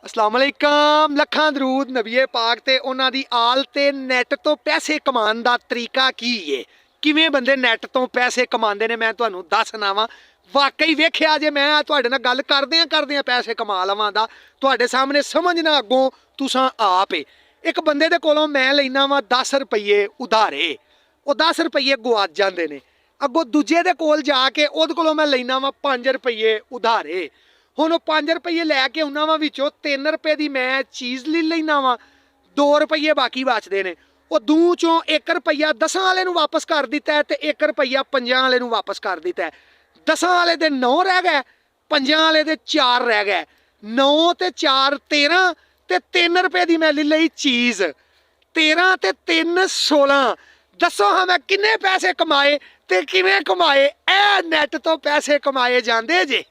अस्सलाम वालेकुम लखां दरूद नबीए पाक ते उन्हां दी आल ते नैट तो पैसे कमाने दा तरीका की है किवें बंदे नैट तो पैसे कमांदे ने मैं तुहानूं दसना वा वाकई वेखिया जे मैं तुहाडे नाल गल करदियां पैसे कमा लवां दा तुहाडे सामने समझना अगों तुसां आप एक बंदे दे कोलों मैं लैना वा 10 रुपये उधारे वो 10 रुपये गुआच जांदे ने अगों दूजे दे कोल जाके उहदे कोलों मैं लैना वा 5 रुपये उधारे हुण 5 रुपये लैके आउना वा विचों 3 रुपये की मैं चीज़ ले लैना वा 2 रुपये बाकी बचते ने वो दूँ चों 1 रुपया 10 वाले नूं वापस कर दिता है तो 1 रुपया 5 वाले नूं वापस कर दिता है 10 वाले दे 9 रह गए 5 वाले दे 4 रह गए 9 ते 4 13 ते 3 रुपये की मैं ले लई चीज़ 13 ते 3 16 दसो हाँ मैं किन्ने पैसे कमाए ते किवें कमाए ए नैट तो पैसे कमाए जांदे जे